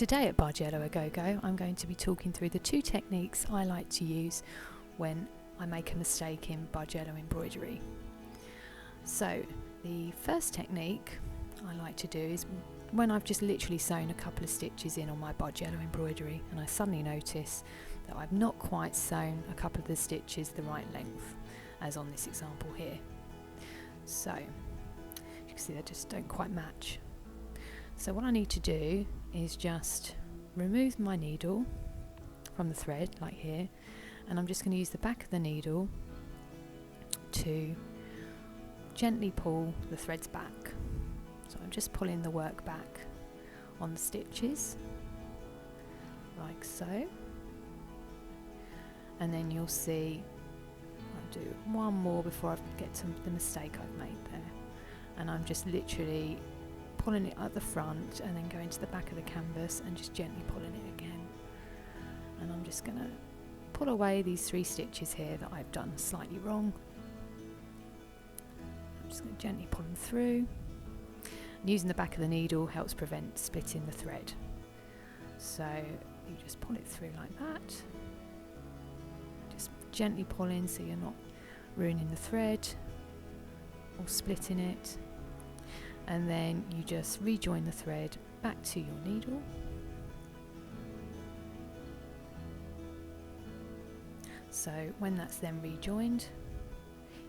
Today at Bargello embroidery, I'm going to be talking through the two techniques I like to use when I make a mistake in Bargello embroidery. So the first technique I like to do is when I've just literally sewn a couple of stitches in on my Bargello embroidery and I suddenly notice that I've not quite sewn a couple of the stitches the right length, as on this example here. So you can see they just don't quite match. So what I need to do is just remove my needle from the thread like here, and I'm just going to use the back of the needle to gently pull the threads back. So I'm just pulling the work back on the stitches like so, and then you'll see I'll do one more before I get to the mistake I've made there, and I'm just literally pulling it at the front and then going to the back of the canvas and just gently pulling it again. And I'm just going to pull away these 3 stitches here that I've done slightly wrong. I'm just going to gently pull them through. And using the back of the needle helps prevent splitting the thread. So you just pull it through like that. Just gently pulling so you're not ruining the thread or splitting it. And then you just rejoin the thread back to your needle. So when that's then rejoined,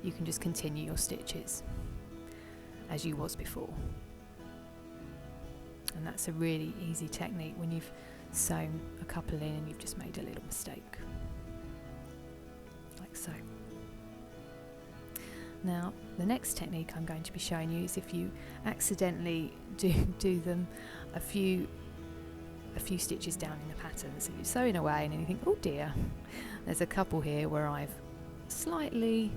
you can just continue your stitches as you was before. And that's a really easy technique when you've sewn a couple in and you've just made a little mistake, like so. Now, the next technique I'm going to be showing you is if you accidentally do them a few stitches down in the pattern. So you're sewing away and then you think, oh dear, there's a couple here where I've slightly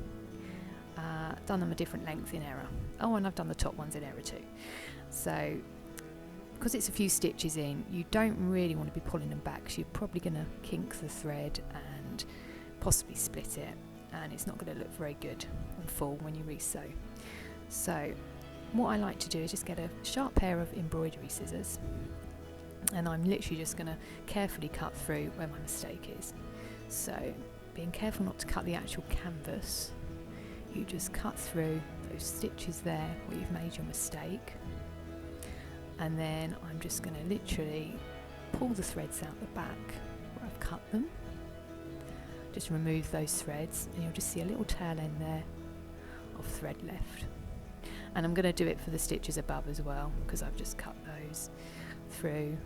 done them a different length in error. Oh, and I've done the top ones in error too. So, because it's a few stitches in, you don't really want to be pulling them back, so you're probably going to kink the thread and possibly split it, and it's not going to look very good and full when you re-sew. So what I like to do is just get a sharp pair of embroidery scissors, and I'm literally just going to carefully cut through where my mistake is. So being careful not to cut the actual canvas, you just cut through those stitches there where you've made your mistake, and then I'm just going to literally pull the threads out the back where I've cut them. Just remove those threads and you'll just see a little tail end there of thread left. And I'm going to do it for the stitches above as well, because I've just cut those through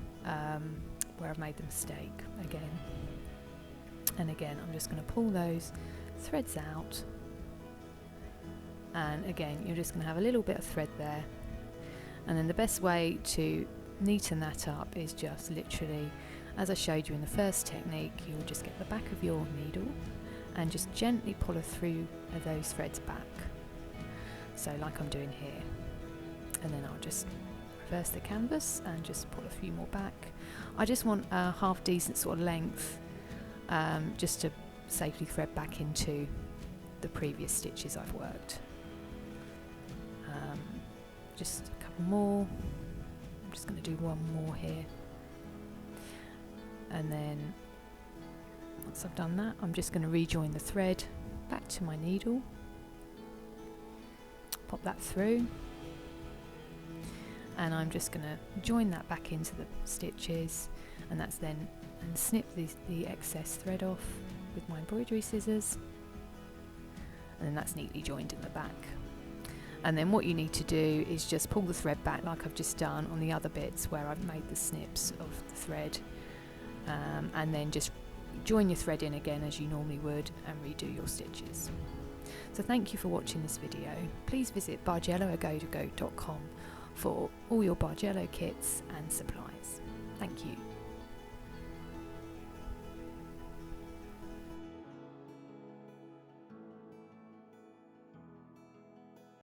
where I've made the mistake again. And again, I'm just going to pull those threads out, and again you're just going to have a little bit of thread there. And then the best way to neaten that up is just literally, as I showed you in the first technique, you'll just get the back of your needle and just gently pull through those threads back, so like I'm doing here, and then I'll just reverse the canvas and just pull a few more back. I just want a half decent sort of length, just to safely thread back into the previous stitches I've worked. Just a couple more. I'm just going to do one more here. And then once I've done that, I'm just going to rejoin the thread back to my needle, pop that through, and I'm just going to join that back into the stitches, and that's then, and snip the excess thread off with my embroidery scissors, and then that's neatly joined in the back. And then what you need to do is just pull the thread back like I've just done on the other bits where I've made the snips of the thread. And then just join your thread in again as you normally would and redo your stitches. So thank you for watching this video. Please visit bargello-a-go-go.com for all your Bargello kits and supplies. Thank you.